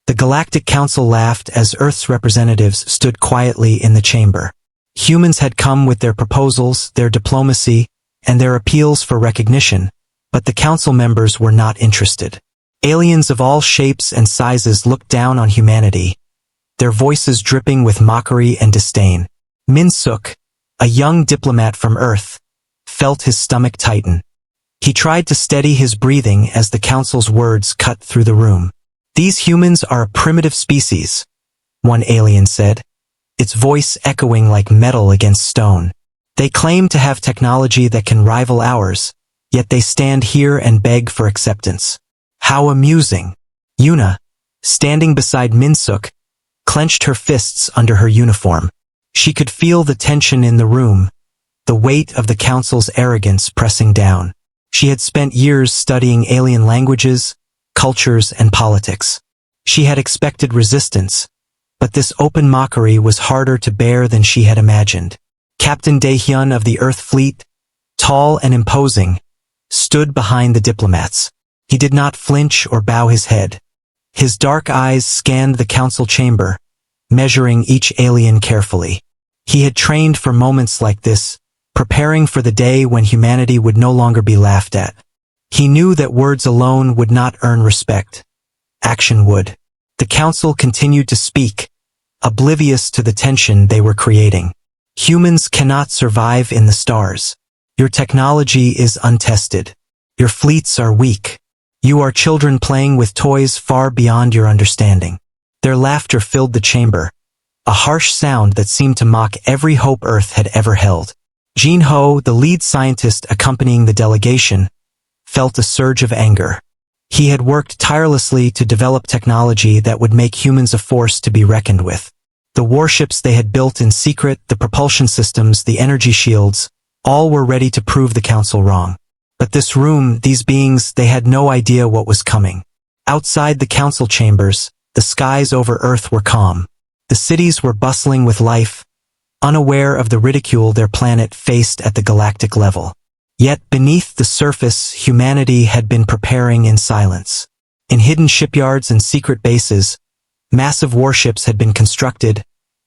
The Galactic Council laughed as Earth's representatives stood quietly in the chamber. Humans had come with their proposals, their diplomacy, and their appeals for recognition, but the council members were not interested. Aliens of all shapes and sizes looked down on humanity, their voices dripping with mockery and disdain. Min-suk, a young diplomat from Earth, felt his stomach tighten. He tried to steady his breathing as the council's words cut through the room. "These humans are a primitive species," one alien said, its voice echoing like metal against stone. "They claim to have technology that can rival ours, yet they stand here and beg for acceptance. How amusing." Yuna, standing beside Min-suk, clenched her fists under her uniform. She could feel the tension in the room, the weight of the council's arrogance pressing down. She had spent years studying alien languages, cultures, and politics. She had expected resistance, but this open mockery was harder to bear than she had imagined. Captain Daehyun of the Earth Fleet, tall and imposing, stood behind the diplomats. He did not flinch or bow his head. His dark eyes scanned the council chamber, measuring each alien carefully. He had trained for moments like this, preparing for the day when humanity would no longer be laughed at. He knew that words alone would not earn respect. Action would. The council continued to speak, oblivious to the tension they were creating. "Humans cannot survive in the stars. Your technology is untested. Your fleets are weak. You are children playing with toys far beyond your understanding." Their laughter filled the chamber, a harsh sound that seemed to mock every hope Earth had ever held. Jin Ho, the lead scientist accompanying the delegation, felt a surge of anger. He had worked tirelessly to develop technology that would make humans a force to be reckoned with. The warships they had built in secret, the propulsion systems, the energy shields, all were ready to prove the council wrong. But this room, these beings, they had no idea what was coming. Outside the council chambers, the skies over Earth were calm. The cities were bustling with life, unaware of the ridicule their planet faced at the galactic level. Yet beneath the surface, humanity had been preparing in silence. In hidden shipyards and secret bases, massive warships had been constructed,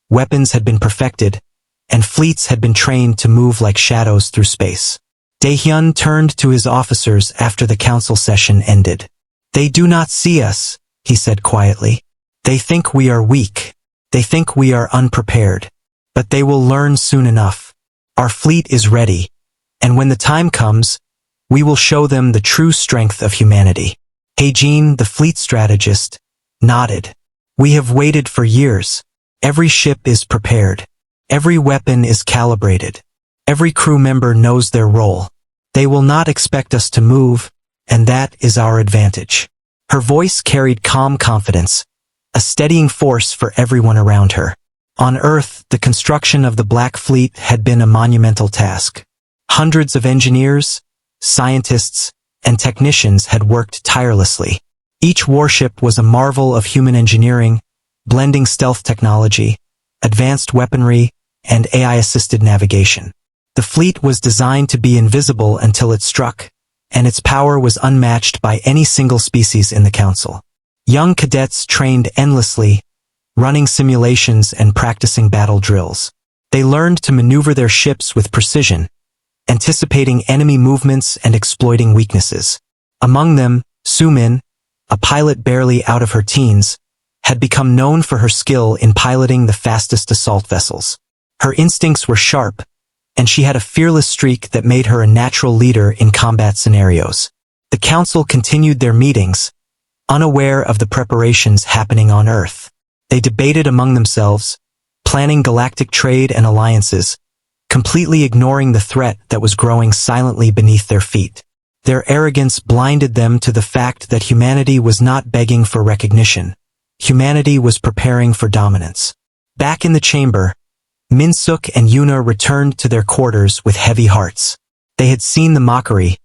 weapons had been perfected, and fleets had been trained to move like shadows through space. Daehyun turned to his officers after the council session ended. "They do not see us," he said quietly. "They think we are weak. They think we are unprepared. But they will learn soon enough. Our fleet is ready, and when the time comes, we will show them the true strength of humanity." Heijin, the fleet strategist, nodded. "We have waited for years. Every ship is prepared. Every weapon is calibrated. Every crew member knows their role. They will not expect us to move, and that is our advantage." Her voice carried calm confidence, a steadying force for everyone around her. On Earth, the construction of the Black Fleet had been a monumental task. Hundreds of engineers, scientists, and technicians had worked tirelessly. Each warship was a marvel of human engineering, blending stealth technology, advanced weaponry, and AI-assisted navigation. The fleet was designed to be invisible until it struck, and its power was unmatched by any single species in the council. Young cadets trained endlessly, running simulations and practicing battle drills. They learned to maneuver their ships with precision, anticipating enemy movements and exploiting weaknesses. Among them, Sumin, a pilot barely out of her teens, had become known for her skill in piloting the fastest assault vessels. Her instincts were sharp, and she had a fearless streak that made her a natural leader in combat scenarios. The council continued their meetings, unaware of the preparations happening on Earth. They debated among themselves, planning galactic trade and alliances, completely ignoring the threat that was growing silently beneath their feet. Their arrogance blinded them to the fact that humanity was not begging for recognition. Humanity was preparing for dominance. Back in the chamber, Min-suk and Yuna returned to their quarters with heavy hearts. They had seen the mockery,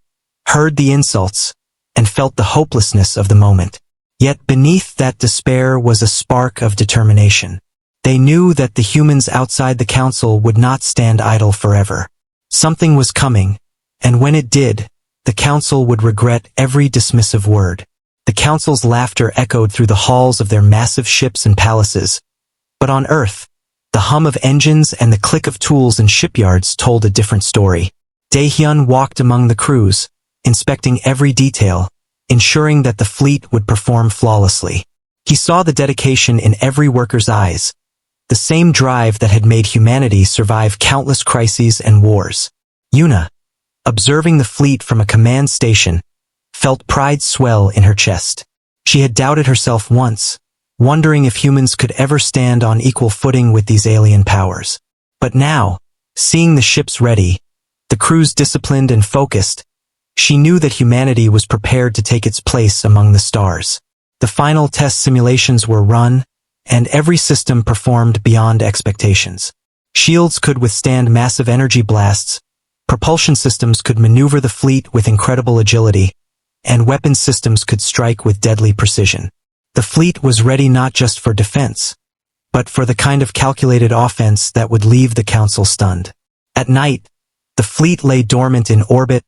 heard the insults, and felt the hopelessness of the moment. Yet beneath that despair was a spark of determination. They knew that the humans outside the council would not stand idle forever. Something was coming, and when it did, the council would regret every dismissive word. The council's laughter echoed through the halls of their massive ships and palaces. But on Earth, the hum of engines and the click of tools in shipyards told a different story. Daehyun walked among the crews, inspecting every detail, ensuring that the fleet would perform flawlessly. He saw the dedication in every worker's eyes, the same drive that had made humanity survive countless crises and wars. Yuna, observing the fleet from a command station, felt pride swell in her chest. She had doubted herself once, wondering if humans could ever stand on equal footing with these alien powers. But now, seeing the ships ready, the crews disciplined and focused, she knew that humanity was prepared to take its place among the stars. The final test simulations were run, and every system performed beyond expectations. Shields could withstand massive energy blasts, propulsion systems could maneuver the fleet with incredible agility, and weapons systems could strike with deadly precision. The fleet was ready not just for defense, but for the kind of calculated offense that would leave the council stunned. At night, the fleet lay dormant in orbit,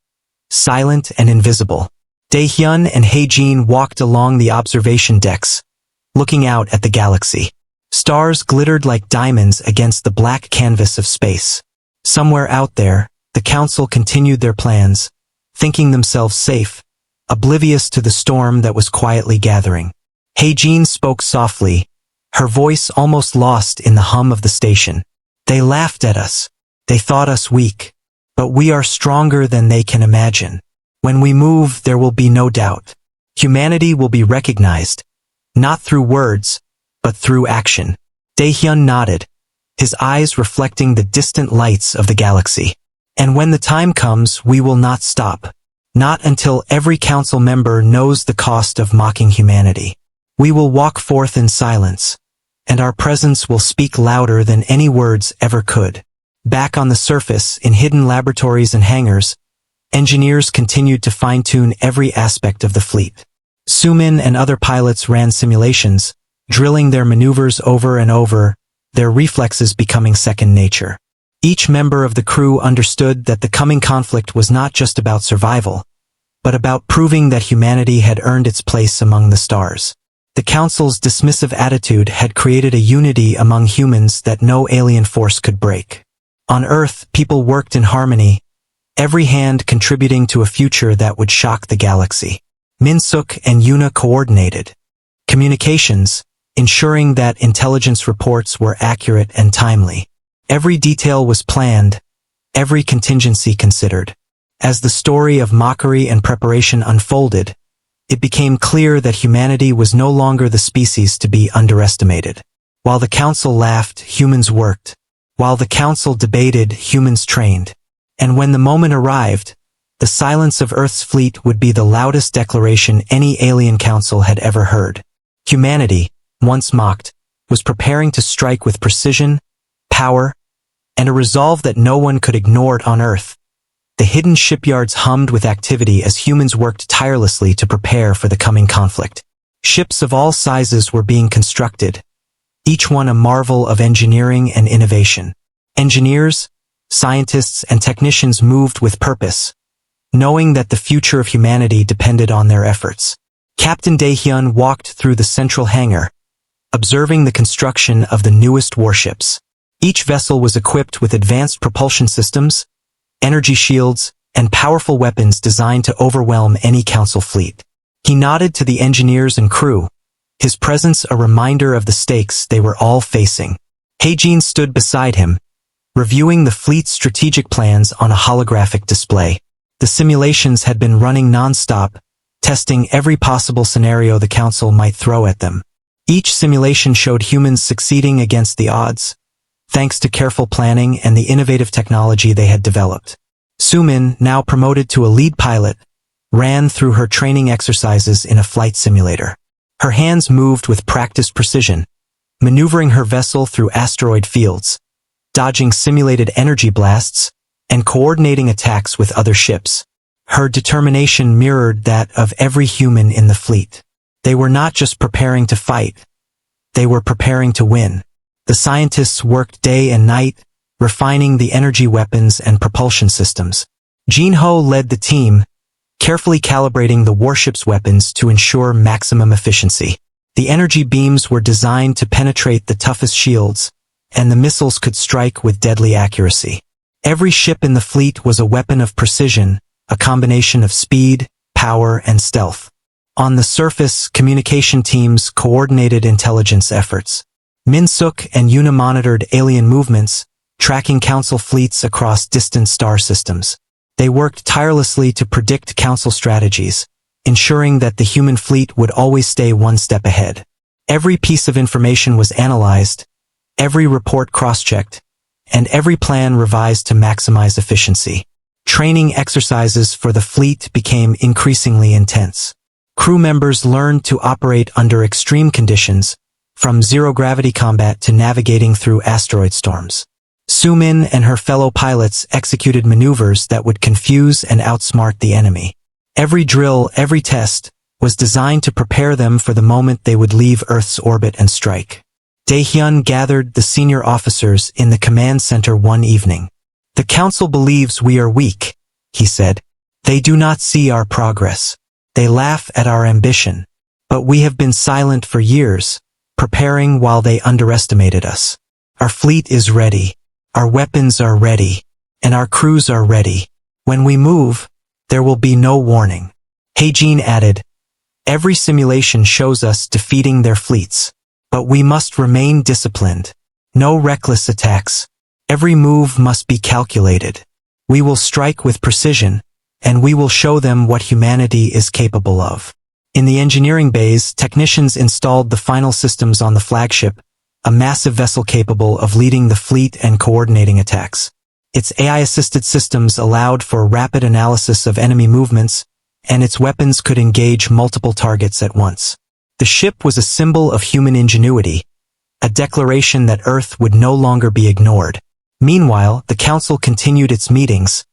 silent and invisible. Daehyun and Haejin walked along the observation decks, looking out at the galaxy. Stars glittered like diamonds against the black canvas of space. Somewhere out there, the council continued their plans, thinking themselves safe, oblivious to the storm that was quietly gathering. Haejin spoke softly, her voice almost lost in the hum of the station. They laughed at us. They thought us weak. But we are stronger than they can imagine. When we move, there will be no doubt. Humanity will be recognized, not through words, but through action. Daehyun nodded, his eyes reflecting the distant lights of the galaxy. And when the time comes, we will not stop. Not until every council member knows the cost of mocking humanity. We will walk forth in silence, and our presence will speak louder than any words ever could. Back on the surface, in hidden laboratories and hangars, engineers continued to fine-tune every aspect of the fleet. Sumin and other pilots ran simulations, drilling their maneuvers over and over, their reflexes becoming second nature. Each member of the crew understood that the coming conflict was not just about survival, but about proving that humanity had earned its place among the stars. The Council's dismissive attitude had created a unity among humans that no alien force could break. On Earth, people worked in harmony, every hand contributing to a future that would shock the galaxy. Min-suk and Yuna coordinated communications, ensuring that intelligence reports were accurate and timely. Every detail was planned, every contingency considered. As the story of mockery and preparation unfolded, it became clear that humanity was no longer the species to be underestimated. While the Council laughed, humans worked. While the Council debated, humans trained. And when the moment arrived, the silence of Earth's fleet would be the loudest declaration any alien council had ever heard. Humanity, once mocked, was preparing to strike with precision, power, and a resolve that no one could ignore on Earth. The hidden shipyards hummed with activity as humans worked tirelessly to prepare for the coming conflict. Ships of all sizes were being constructed, each one a marvel of engineering and innovation. Engineers, scientists, and technicians moved with purpose, knowing that the future of humanity depended on their efforts. Captain Daehyun walked through the central hangar, observing the construction of the newest warships. Each vessel was equipped with advanced propulsion systems, energy shields, and powerful weapons designed to overwhelm any council fleet. He nodded to the engineers and crew, his presence a reminder of the stakes they were all facing. Haejin stood beside him, reviewing the fleet's strategic plans on a holographic display. The simulations had been running non-stop, testing every possible scenario the council might throw at them. Each simulation showed humans succeeding against the odds, thanks to careful planning and the innovative technology they had developed. Sumin, now promoted to a lead pilot, ran through her training exercises in a flight simulator. Her hands moved with practiced precision, maneuvering her vessel through asteroid fields, dodging simulated energy blasts, and coordinating attacks with other ships. Her determination mirrored that of every human in the fleet. They were not just preparing to fight, they were preparing to win. The scientists worked day and night, refining the energy weapons and propulsion systems. Jinho led the team, carefully calibrating the warship's weapons to ensure maximum efficiency. The energy beams were designed to penetrate the toughest shields, and the missiles could strike with deadly accuracy. Every ship in the fleet was a weapon of precision, a combination of speed, power, and stealth. On the surface, communication teams coordinated intelligence efforts. Minsuk and Yuna monitored alien movements, tracking Council fleets across distant star systems. They worked tirelessly to predict Council strategies, ensuring that the human fleet would always stay one step ahead. Every piece of information was analyzed, every report cross-checked, and every plan revised to maximize efficiency. Training exercises for the fleet became increasingly intense. Crew members learned to operate under extreme conditions, from zero-gravity combat to navigating through asteroid storms. Sumin and her fellow pilots executed maneuvers that would confuse and outsmart the enemy. Every drill, every test, was designed to prepare them for the moment they would leave Earth's orbit and strike. Daehyun gathered the senior officers in the command center one evening. "The Council believes we are weak," he said. "They do not see our progress. They laugh at our ambition. But we have been silent for years, preparing while they underestimated us. Our fleet is ready. Our weapons are ready. And our crews are ready. When we move, there will be no warning." Heijin added, "Every simulation shows us defeating their fleets. But we must remain disciplined. No reckless attacks. Every move must be calculated. We will strike with precision, and we will show them what humanity is capable of." In the engineering bays, technicians installed the final systems on the flagship, a massive vessel capable of leading the fleet and coordinating attacks. Its AI-assisted systems allowed for rapid analysis of enemy movements, and its weapons could engage multiple targets at once. The ship was a symbol of human ingenuity, a declaration that Earth would no longer be ignored. Meanwhile, the Council continued its meetings,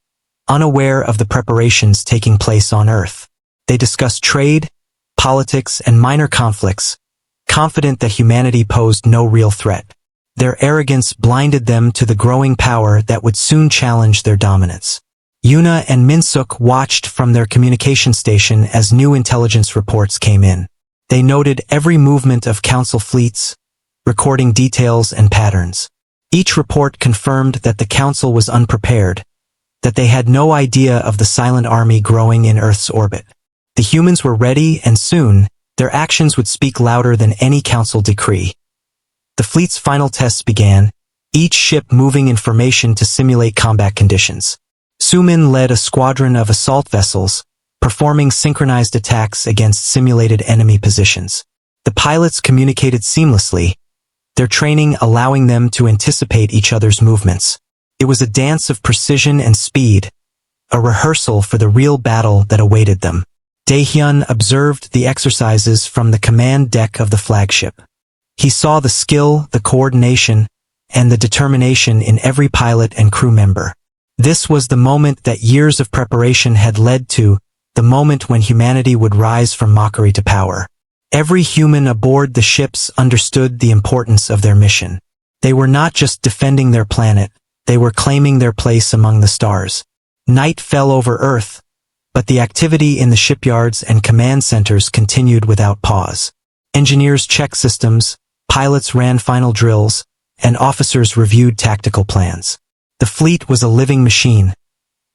unaware of the preparations taking place on Earth. They discussed trade, politics, and minor conflicts, confident that humanity posed no real threat. Their arrogance blinded them to the growing power that would soon challenge their dominance. Yuna and Minsuk watched from their communication station as new intelligence reports came in. They noted every movement of Council fleets, recording details and patterns. Each report confirmed that the Council was unprepared, that they had no idea of the silent army growing in Earth's orbit. The humans were ready, and soon, their actions would speak louder than any Council decree. The fleet's final tests began, each ship moving in formation to simulate combat conditions. Sumin led a squadron of assault vessels, performing synchronized attacks against simulated enemy positions. The pilots communicated seamlessly, their training allowing them to anticipate each other's movements. It was a dance of precision and speed, a rehearsal for the real battle that awaited them. Daehyun observed the exercises from the command deck of the flagship. He saw the skill, the coordination, and the determination in every pilot and crew member. This was the moment that years of preparation had led to, the moment when humanity would rise from mockery to power. Every human aboard the ships understood the importance of their mission. They were not just defending their planet, they were claiming their place among the stars. Night fell over Earth, but the activity in the shipyards and command centers continued without pause. Engineers checked systems, pilots ran final drills, and officers reviewed tactical plans. The fleet was a living machine,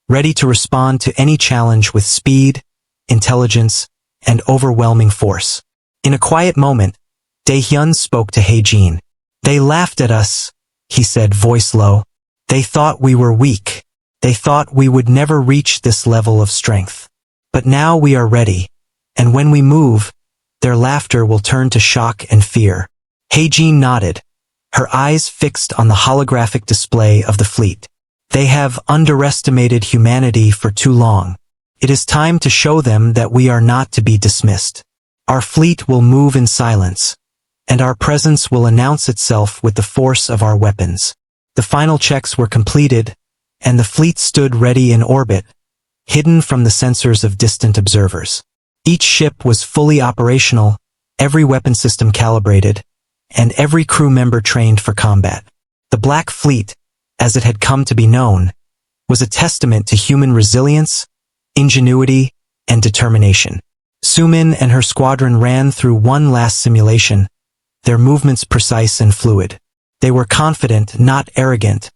ready to respond to any challenge with speed, intelligence, and overwhelming force. In a quiet moment, Daehyun spoke to Heijin. "They laughed at us," he said, voice low. "They thought we were weak. They thought we would never reach this level of strength. But now we are ready, and when we move, their laughter will turn to shock and fear." Heijin nodded, her eyes fixed on the holographic display of the fleet. "They have underestimated humanity for too long. It is time to show them that we are not to be dismissed. Our fleet will move in silence, and our presence will announce itself with the force of our weapons." The final checks were completed, and the fleet stood ready in orbit, hidden from the sensors of distant observers. Each ship was fully operational, every weapon system calibrated, and every crew member trained for combat. The Black Fleet, as it had come to be known, was a testament to human resilience, ingenuity, and determination. Sumin and her squadron ran through one last simulation, their movements precise and fluid. They were confident, not arrogant,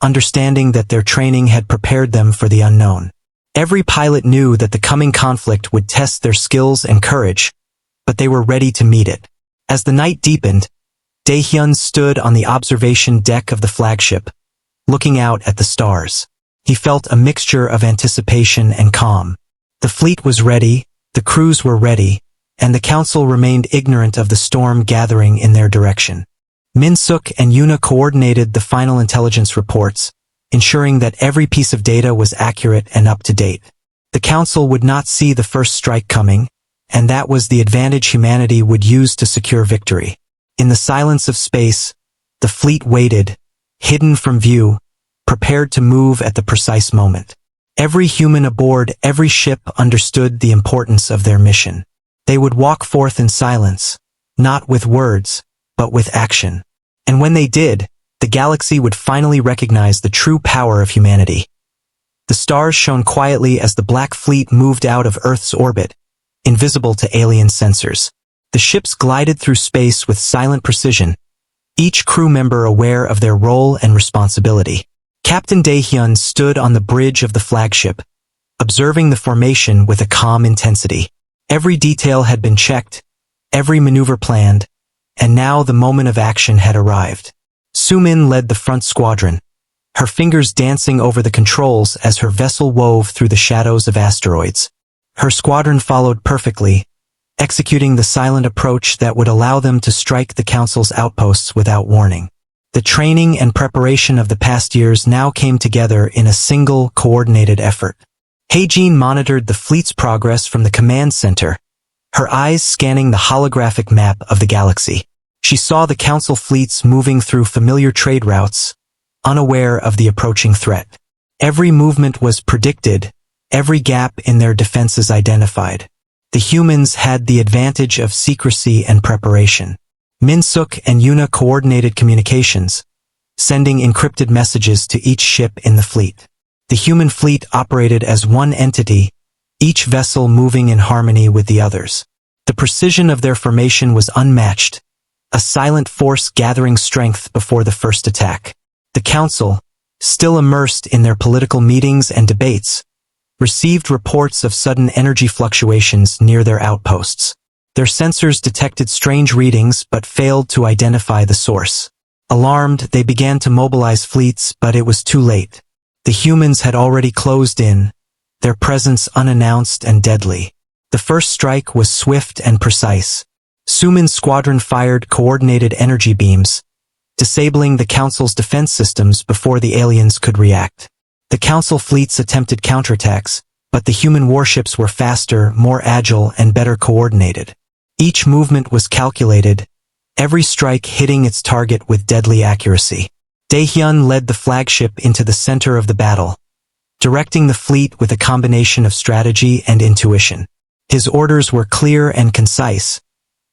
understanding that their training had prepared them for the unknown. Every pilot knew that the coming conflict would test their skills and courage, but they were ready to meet it. As the night deepened, Daehyun stood on the observation deck of the flagship, looking out at the stars. He felt a mixture of anticipation and calm. The fleet was ready, the crews were ready, and the council remained ignorant of the storm gathering in their direction. Min-suk and Yuna coordinated the final intelligence reports, ensuring that every piece of data was accurate and up to date. The council would not see the first strike coming, and that was the advantage humanity would use to secure victory. In the silence of space, the fleet waited, hidden from view, prepared to move at the precise moment. Every human aboard every ship understood the importance of their mission. They would walk forth in silence, not with words, but with action. And when they did, the galaxy would finally recognize the true power of humanity. The stars shone quietly as the Black Fleet moved out of Earth's orbit, invisible to alien sensors. The ships glided through space with silent precision, each crew member aware of their role and responsibility. Captain Daehyun stood on the bridge of the flagship, observing the formation with a calm intensity. Every detail had been checked, every maneuver planned, and now the moment of action had arrived. Sumin led the front squadron, her fingers dancing over the controls as her vessel wove through the shadows of asteroids. Her squadron followed perfectly, executing the silent approach that would allow them to strike the Council's outposts without warning. The training and preparation of the past years now came together in a single, coordinated effort. Hae-jin monitored the fleet's progress from the command center, her eyes scanning the holographic map of the galaxy. She saw the Council fleets moving through familiar trade routes, unaware of the approaching threat. Every movement was predicted, every gap in their defenses identified. The humans had the advantage of secrecy and preparation. Min-suk and Yuna coordinated communications, sending encrypted messages to each ship in the fleet. The human fleet operated as one entity, each vessel moving in harmony with the others. The precision of their formation was unmatched, a silent force gathering strength before the first attack. The Council, still immersed in their political meetings and debates, received reports of sudden energy fluctuations near their outposts. Their sensors detected strange readings but failed to identify the source. Alarmed, they began to mobilize fleets, but it was too late. The humans had already closed in, their presence unannounced and deadly. The first strike was swift and precise. Sumin's squadron fired coordinated energy beams, disabling the Council's defense systems before the aliens could react. The Council fleets attempted counterattacks, but the human warships were faster, more agile, and better coordinated. Each movement was calculated, every strike hitting its target with deadly accuracy. Daehyun led the flagship into the center of the battle, directing the fleet with a combination of strategy and intuition. His orders were clear and concise,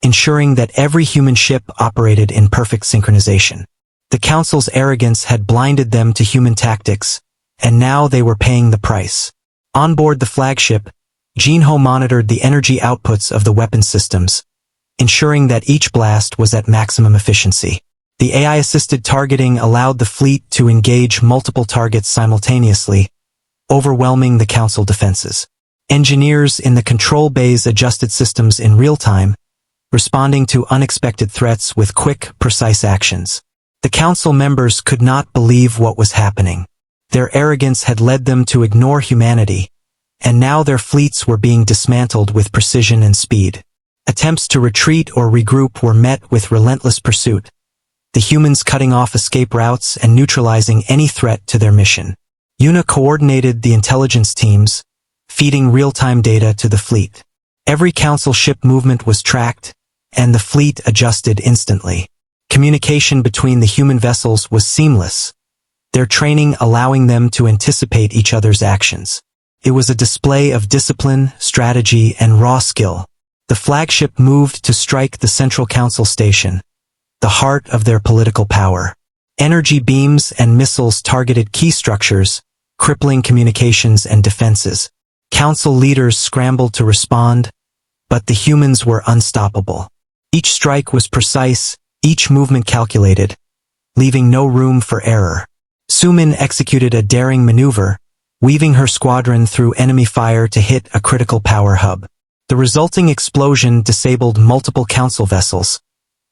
ensuring that every human ship operated in perfect synchronization. The Council's arrogance had blinded them to human tactics, and now they were paying the price. On board the flagship, Jinho monitored the energy outputs of the weapon systems, ensuring that each blast was at maximum efficiency. The AI-assisted targeting allowed the fleet to engage multiple targets simultaneously, overwhelming the Council defenses. Engineers in the control bays adjusted systems in real time, responding to unexpected threats with quick, precise actions. The Council members could not believe what was happening. Their arrogance had led them to ignore humanity, and now their fleets were being dismantled with precision and speed. Attempts to retreat or regroup were met with relentless pursuit, the humans cutting off escape routes and neutralizing any threat to their mission. Yuna coordinated the intelligence teams, feeding real-time data to the fleet. Every Council ship movement was tracked, and the fleet adjusted instantly. Communication between the human vessels was seamless, their training allowing them to anticipate each other's actions. It was a display of discipline, strategy, and raw skill. The flagship moved to strike the Central Council station, the heart of their political power. Energy beams and missiles targeted key structures, crippling communications and defenses. Council leaders scrambled to respond, but the humans were unstoppable. Each strike was precise, each movement calculated, leaving no room for error. Sumin executed a daring maneuver, weaving her squadron through enemy fire to hit a critical power hub. The resulting explosion disabled multiple council vessels,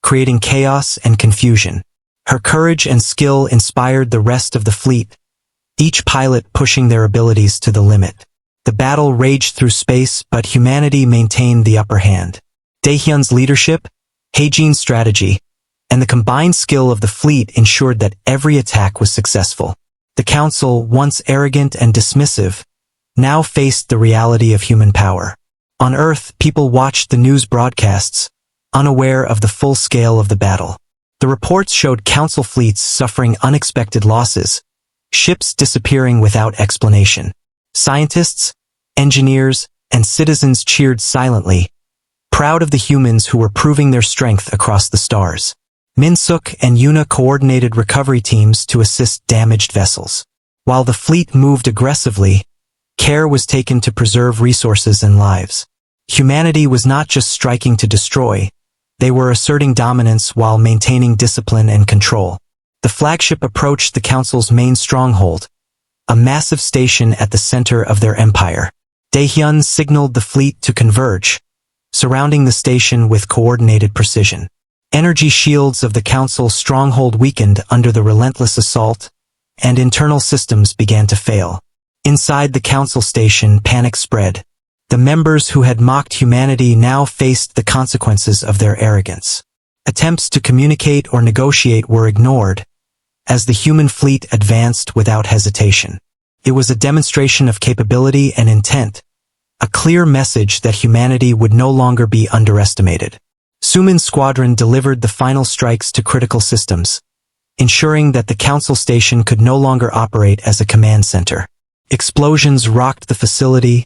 creating chaos and confusion. Her courage and skill inspired the rest of the fleet, each pilot pushing their abilities to the limit. The battle raged through space, but humanity maintained the upper hand. Daehyun's leadership, Haejin's strategy, and the combined skill of the fleet ensured that every attack was successful. The council, once arrogant and dismissive, now faced the reality of human power. On Earth, people watched the news broadcasts, unaware of the full scale of the battle. The reports showed council fleets suffering unexpected losses, ships disappearing without explanation. Scientists, engineers, and citizens cheered silently, proud of the humans who were proving their strength across the stars. Min-suk and Yuna coordinated recovery teams to assist damaged vessels. While the fleet moved aggressively, care was taken to preserve resources and lives. Humanity was not just striking to destroy, they were asserting dominance while maintaining discipline and control. The flagship approached the council's main stronghold, a massive station at the center of their empire. Daehyun signaled the fleet to converge, surrounding the station with coordinated precision. Energy shields of the council's stronghold weakened under the relentless assault, and internal systems began to fail. Inside the council station, panic spread. The members who had mocked humanity now faced the consequences of their arrogance. Attempts to communicate or negotiate were ignored, as the human fleet advanced without hesitation. It was a demonstration of capability and intent, a clear message that humanity would no longer be underestimated. Sumin's squadron delivered the final strikes to critical systems, ensuring that the council station could no longer operate as a command center. Explosions rocked the facility,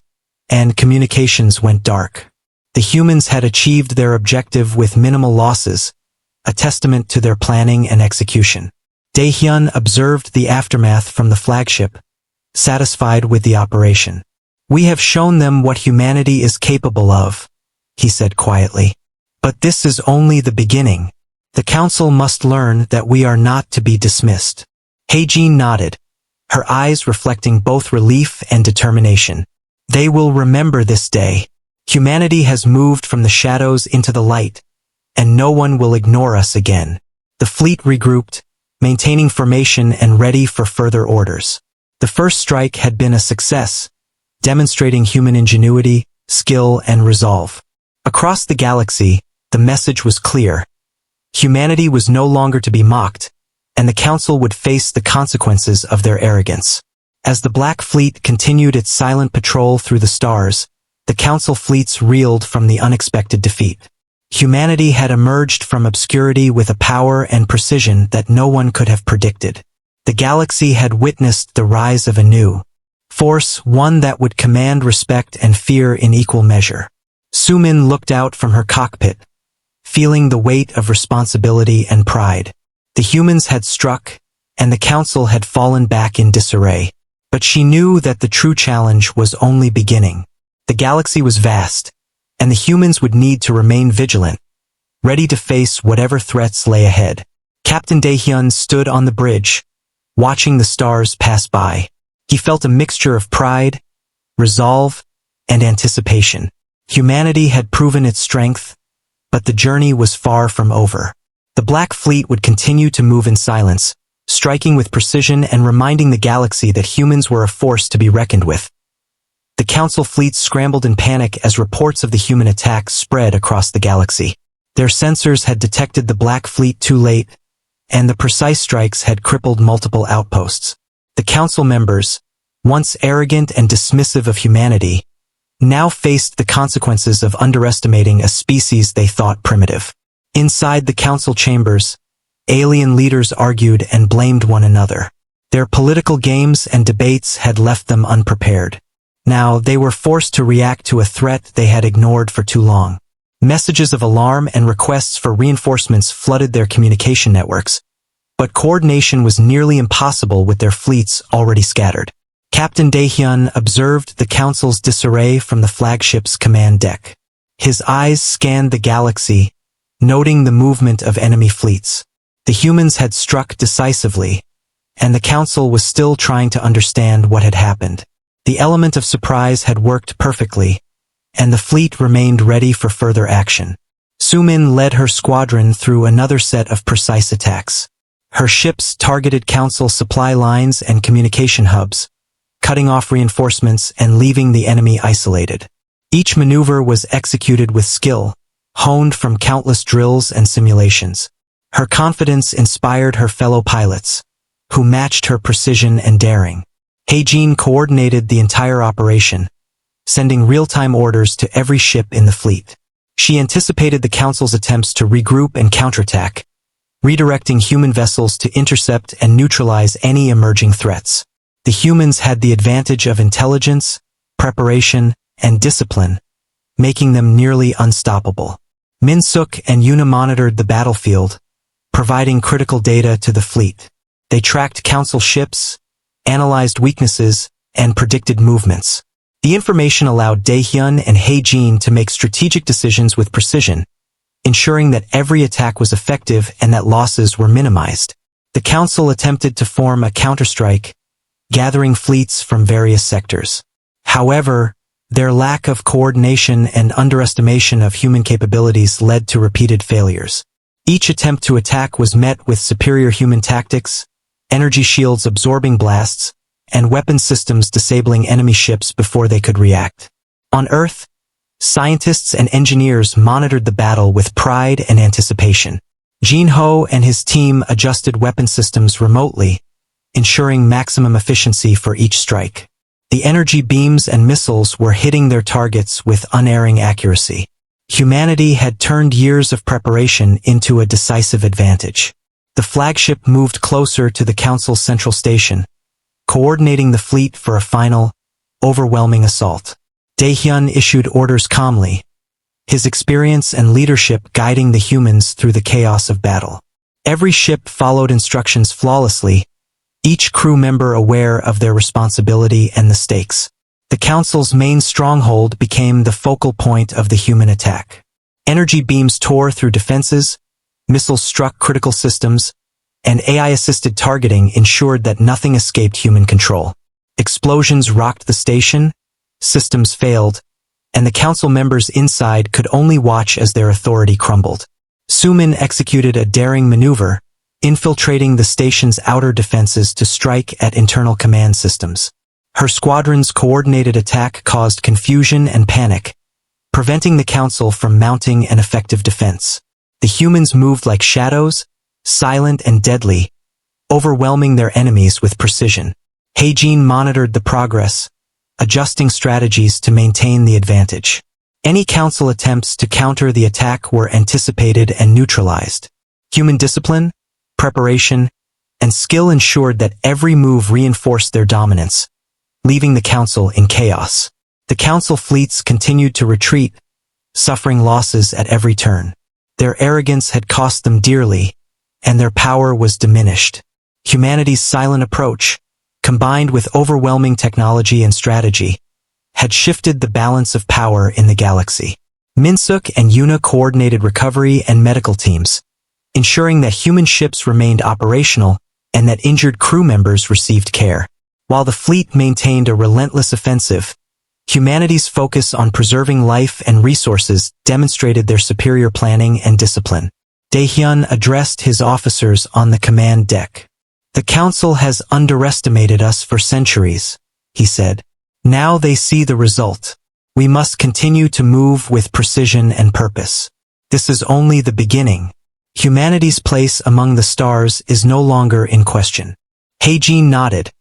and communications went dark. The humans had achieved their objective with minimal losses, a testament to their planning and execution. Daehyun observed the aftermath from the flagship, satisfied with the operation. "We have shown them what humanity is capable of," he said quietly. "But this is only the beginning. The council must learn that we are not to be dismissed." Haejin nodded, her eyes reflecting both relief and determination. "They will remember this day. Humanity has moved from the shadows into the light, and no one will ignore us again." The fleet regrouped, maintaining formation and ready for further orders. The first strike had been a success, demonstrating human ingenuity, skill, and resolve. Across the galaxy, the message was clear. Humanity was no longer to be mocked, and the council would face the consequences of their arrogance. As the Black Fleet continued its silent patrol through the stars, the council fleets reeled from the unexpected defeat. Humanity had emerged from obscurity with a power and precision that no one could have predicted. The galaxy had witnessed the rise of a new force, one that would command respect and fear in equal measure. Sumin looked out from her cockpit, feeling the weight of responsibility and pride. The humans had struck, and the council had fallen back in disarray. But she knew that the true challenge was only beginning. The galaxy was vast, and the humans would need to remain vigilant, ready to face whatever threats lay ahead. Captain Daehyun stood on the bridge, watching the stars pass by. He felt a mixture of pride, resolve, and anticipation. Humanity had proven its strength, but the journey was far from over. The Black Fleet would continue to move in silence, striking with precision and reminding the galaxy that humans were a force to be reckoned with. The council fleets scrambled in panic as reports of the human attack spread across the galaxy. Their sensors had detected the Black Fleet too late, and the precise strikes had crippled multiple outposts. The council members, once arrogant and dismissive of humanity, now faced the consequences of underestimating a species they thought primitive. Inside the council chambers, alien leaders argued and blamed one another. Their political games and debates had left them unprepared. Now they were forced to react to a threat they had ignored for too long. Messages of alarm and requests for reinforcements flooded their communication networks, but coordination was nearly impossible with their fleets already scattered. Captain Daehyun observed the council's disarray from the flagship's command deck. His eyes scanned the galaxy, noting the movement of enemy fleets. The humans had struck decisively, and the council was still trying to understand what had happened. The element of surprise had worked perfectly, and the fleet remained ready for further action. Sumin led her squadron through another set of precise attacks. Her ships targeted council supply lines and communication hubs, cutting off reinforcements and leaving the enemy isolated. Each maneuver was executed with skill, honed from countless drills and simulations. Her confidence inspired her fellow pilots, who matched her precision and daring. Hae-jin coordinated the entire operation, sending real-time orders to every ship in the fleet. She anticipated the council's attempts to regroup and counterattack, redirecting human vessels to intercept and neutralize any emerging threats. The humans had the advantage of intelligence, preparation, and discipline, making them nearly unstoppable. Min-suk and Yuna monitored the battlefield, providing critical data to the fleet. They tracked council ships, analyzed weaknesses, and predicted movements. The information allowed Daehyun and Hae-jin to make strategic decisions with precision, ensuring that every attack was effective and that losses were minimized. The council attempted to form a counterstrike, gathering fleets from various sectors. However, their lack of coordination and underestimation of human capabilities led to repeated failures. Each attempt to attack was met with superior human tactics, energy shields absorbing blasts, and weapon systems disabling enemy ships before they could react. On Earth, scientists and engineers monitored the battle with pride and anticipation. Jin-ho and his team adjusted weapon systems remotely, ensuring maximum efficiency for each strike. The energy beams and missiles were hitting their targets with unerring accuracy. Humanity had turned years of preparation into a decisive advantage. The flagship moved closer to the council's central station, coordinating the fleet for a final, overwhelming assault. Daehyun issued orders calmly, his experience and leadership guiding the humans through the chaos of battle. Every ship followed instructions flawlessly, each crew member aware of their responsibility and the stakes. The council's main stronghold became the focal point of the human attack. Energy beams tore through defenses, missiles struck critical systems, and AI-assisted targeting ensured that nothing escaped human control. Explosions rocked the station, systems failed, and the council members inside could only watch as their authority crumbled. Sumin executed a daring maneuver, infiltrating the station's outer defenses to strike at internal command systems. Her squadron's coordinated attack caused confusion and panic, preventing the council from mounting an effective defense. The humans moved like shadows, silent and deadly, overwhelming their enemies with precision. Hae-jin monitored the progress, adjusting strategies to maintain the advantage. Any council attempts to counter the attack were anticipated and neutralized. Human discipline, preparation, and skill ensured that every move reinforced their dominance, leaving the council in chaos. The council fleets continued to retreat, suffering losses at every turn. Their arrogance had cost them dearly, and their power was diminished. Humanity's silent approach, combined with overwhelming technology and strategy, had shifted the balance of power in the galaxy. Min-suk and Yuna coordinated recovery and medical teams, ensuring that human ships remained operational and that injured crew members received care. While the fleet maintained a relentless offensive, humanity's focus on preserving life and resources demonstrated their superior planning and discipline. Daehyun addressed his officers on the command deck. "The council has underestimated us for centuries," he said. "Now they see the result. We must continue to move with precision and purpose. This is only the beginning. Humanity's place among the stars is no longer in question." Hae-jin nodded,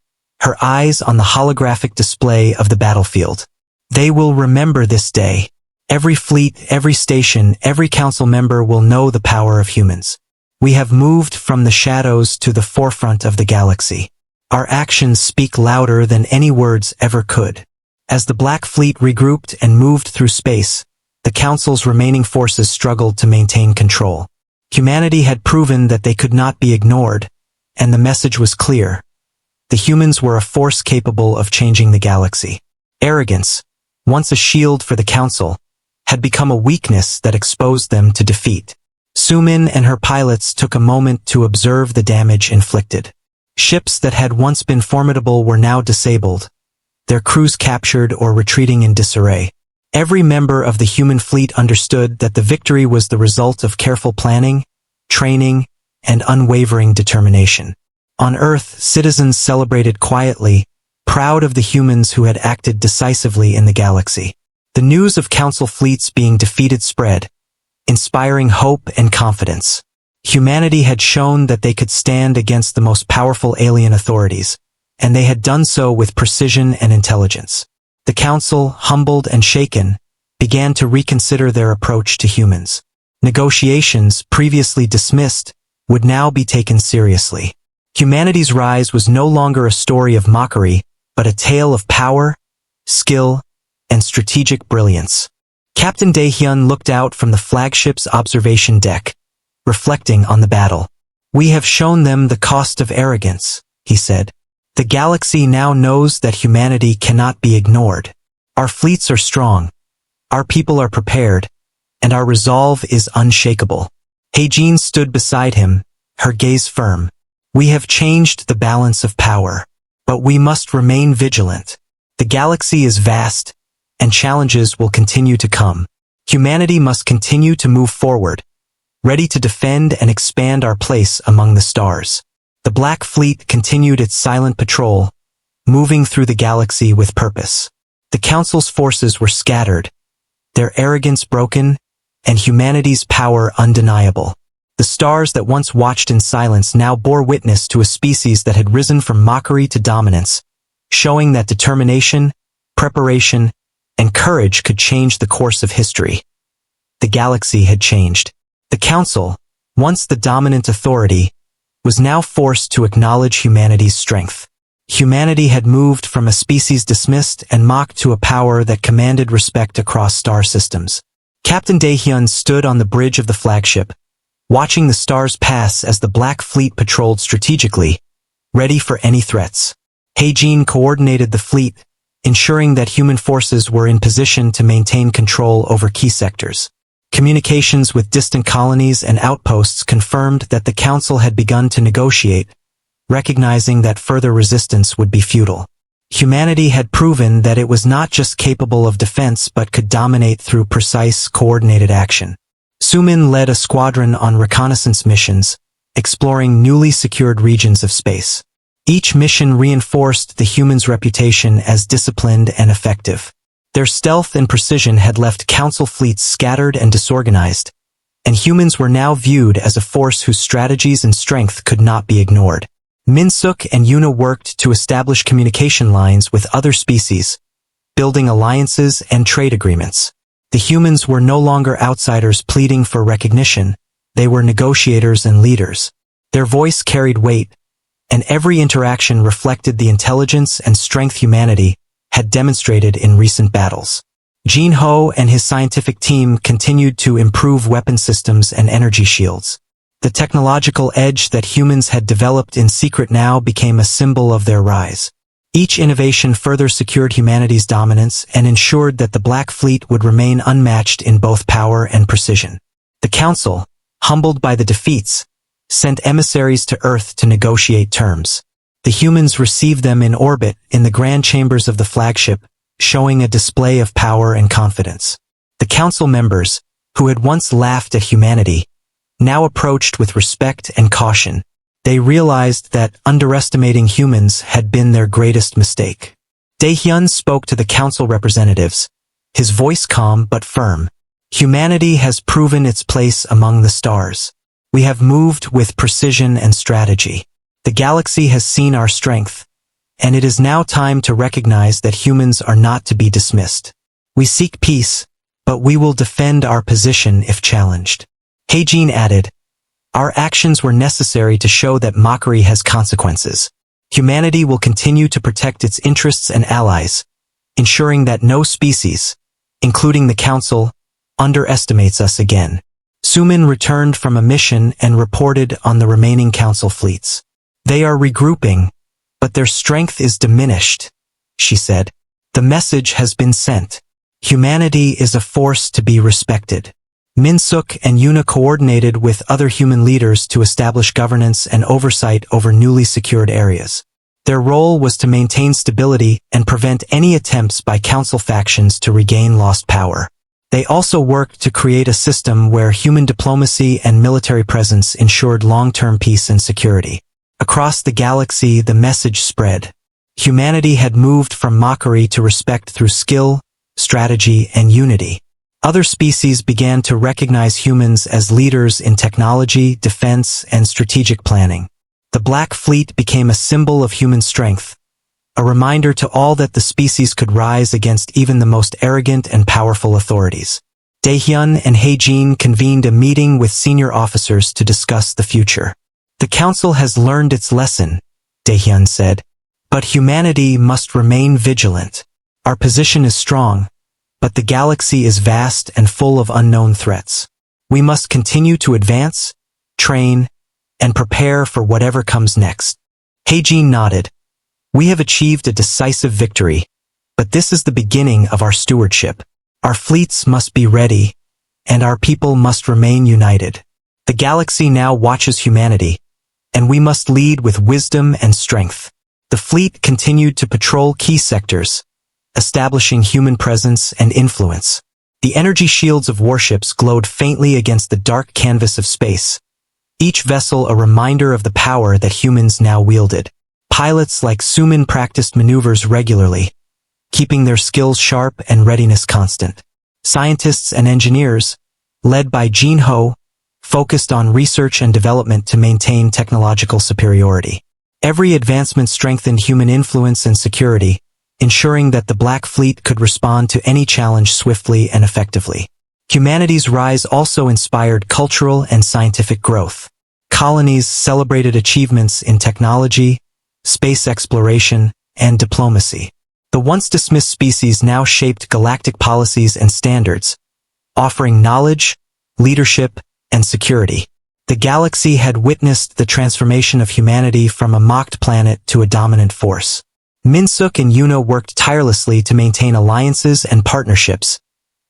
her eyes on the holographic display of the battlefield. "They will remember this day. Every fleet, every station, every council member will know the power of humans. We have moved from the shadows to the forefront of the galaxy. Our actions speak louder than any words ever could." As the Black Fleet regrouped and moved through space, the council's remaining forces struggled to maintain control. Humanity had proven that they could not be ignored, and the message was clear. The humans were a force capable of changing the galaxy. Arrogance, once a shield for the Council, had become a weakness that exposed them to defeat. Sumin and her pilots took a moment to observe the damage inflicted. Ships that had once been formidable were now disabled, their crews captured or retreating in disarray. Every member of the human fleet understood that the victory was the result of careful planning, training, and unwavering determination. On Earth, citizens celebrated quietly, proud of the humans who had acted decisively in the galaxy. The news of Council fleets being defeated spread, inspiring hope and confidence. Humanity had shown that they could stand against the most powerful alien authorities, and they had done so with precision and intelligence. The Council, humbled and shaken, began to reconsider their approach to humans. Negotiations, previously dismissed, would now be taken seriously. Humanity's rise was no longer a story of mockery, but a tale of power, skill, and strategic brilliance. Captain Daehyun looked out from the flagship's observation deck, reflecting on the battle. "We have shown them the cost of arrogance," he said. "The galaxy now knows that humanity cannot be ignored. Our fleets are strong, our people are prepared, and our resolve is unshakable." Hae-jin stood beside him, her gaze firm. "We have changed the balance of power, but we must remain vigilant. The galaxy is vast, and challenges will continue to come. Humanity must continue to move forward, ready to defend and expand our place among the stars." The Black Fleet continued its silent patrol, moving through the galaxy with purpose. The Council's forces were scattered, their arrogance broken, and humanity's power undeniable. The stars that once watched in silence now bore witness to a species that had risen from mockery to dominance, showing that determination, preparation, and courage could change the course of history. The galaxy had changed. The Council, once the dominant authority, was now forced to acknowledge humanity's strength. Humanity had moved from a species dismissed and mocked to a power that commanded respect across star systems. Captain Daehyun stood on the bridge of the flagship, watching the stars pass as the Black Fleet patrolled strategically, ready for any threats. Hae-jin coordinated the fleet, ensuring that human forces were in position to maintain control over key sectors. Communications with distant colonies and outposts confirmed that the Council had begun to negotiate, recognizing that further resistance would be futile. Humanity had proven that it was not just capable of defense but could dominate through precise, coordinated action. Sumin led a squadron on reconnaissance missions, exploring newly secured regions of space. Each mission reinforced the humans' reputation as disciplined and effective. Their stealth and precision had left Council fleets scattered and disorganized, and humans were now viewed as a force whose strategies and strength could not be ignored. Minsuk and Yuna worked to establish communication lines with other species, building alliances and trade agreements. The humans were no longer outsiders pleading for recognition, they were negotiators and leaders. Their voice carried weight, and every interaction reflected the intelligence and strength humanity had demonstrated in recent battles. Jin Ho and his scientific team continued to improve weapon systems and energy shields. The technological edge that humans had developed in secret now became a symbol of their rise. Each innovation further secured humanity's dominance and ensured that the Black Fleet would remain unmatched in both power and precision. The Council, humbled by the defeats, sent emissaries to Earth to negotiate terms. The humans received them in orbit in the grand chambers of the flagship, showing a display of power and confidence. The Council members, who had once laughed at humanity, now approached with respect and caution. They realized that underestimating humans had been their greatest mistake. Daehyun spoke to the Council representatives, his voice calm but firm. "Humanity has proven its place among the stars. We have moved with precision and strategy. The galaxy has seen our strength, and it is now time to recognize that humans are not to be dismissed. We seek peace, but we will defend our position if challenged." Hae-jin added, "Our actions were necessary to show that mockery has consequences. Humanity will continue to protect its interests and allies, ensuring that no species, including the Council, underestimates us again." Sumin returned from a mission and reported on the remaining Council fleets. "They are regrouping, But their strength is diminished, she said. The message has been sent. Humanity is a force to be respected. Minsuk and Yuna coordinated with other human leaders to establish governance and oversight over newly secured areas. Their role was to maintain stability and prevent any attempts by council factions to regain lost power. They also worked to create a system where human diplomacy and military presence ensured long-term peace and security. Across the galaxy, the message spread. Humanity had moved from mockery to respect through skill, strategy, and unity. Other species began to recognize humans as leaders in technology, defense, and strategic planning. The Black Fleet became a symbol of human strength, a reminder to all that the species could rise against even the most arrogant and powerful authorities. Daehyun and Haejin convened a meeting with senior officers to discuss the future. The council has learned its lesson, Daehyun said, but humanity must remain vigilant. Our position is strong, but the galaxy is vast and full of unknown threats. We must continue to advance, train, and prepare for whatever comes next. Haejin nodded. We have achieved a decisive victory, but this is the beginning of our stewardship. Our fleets must be ready, and our people must remain united. The galaxy now watches humanity, and we must lead with wisdom and strength. The fleet continued to patrol key sectors, establishing human presence and influence. The energy shields of warships glowed faintly against the dark canvas of space, each vessel a reminder of the power that humans now wielded. Pilots like Sumin practiced maneuvers regularly, keeping their skills sharp and readiness constant. Scientists and engineers, led by Jinho, focused on research and development to maintain technological superiority. Every advancement strengthened human influence and security, ensuring that the Black Fleet could respond to any challenge swiftly and effectively. Humanity's rise also inspired cultural and scientific growth. Colonies celebrated achievements in technology, space exploration, and diplomacy. The once dismissed species now shaped galactic policies and standards, offering knowledge, leadership, and security. The galaxy had witnessed the transformation of humanity from a mocked planet to a dominant force. Minsuk and Yuna worked tirelessly to maintain alliances and partnerships,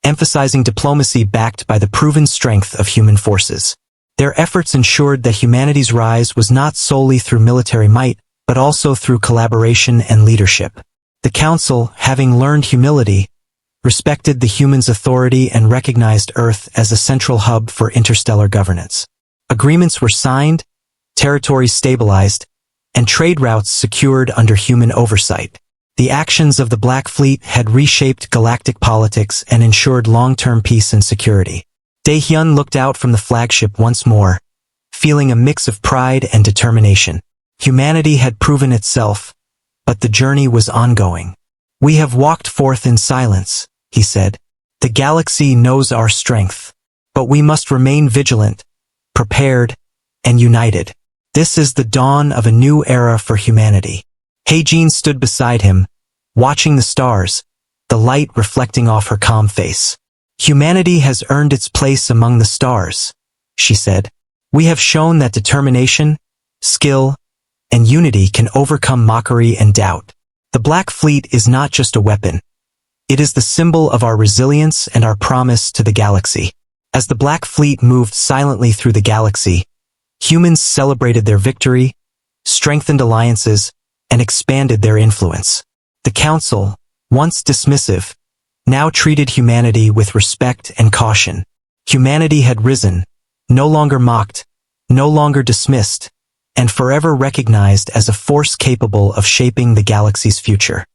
emphasizing diplomacy backed by the proven strength of human forces. Their efforts ensured that humanity's rise was not solely through military might, but also through collaboration and leadership. The Council, having learned humility, respected the humans' authority and recognized Earth as a central hub for interstellar governance. Agreements were signed, territories stabilized, and trade routes secured under human oversight. The actions of the Black Fleet had reshaped galactic politics and ensured long-term peace and security. Daehyun looked out from the flagship once more, feeling a mix of pride and determination. Humanity had proven itself, but the journey was ongoing. We have walked forth in silence, he said. The galaxy knows our strength, but we must remain vigilant, prepared, and united. This is the dawn of a new era for humanity. Haejin stood beside him, watching the stars, the light reflecting off her calm face. Humanity has earned its place among the stars, she said. We have shown that determination, skill, and unity can overcome mockery and doubt. The Black Fleet is not just a weapon. It is the symbol of our resilience and our promise to the galaxy. As the Black Fleet moved silently through the galaxy, humans celebrated their victory, strengthened alliances, and expanded their influence. The Council, once dismissive, now treated humanity with respect and caution. Humanity had risen, no longer mocked, no longer dismissed, and forever recognized as a force capable of shaping the galaxy's future.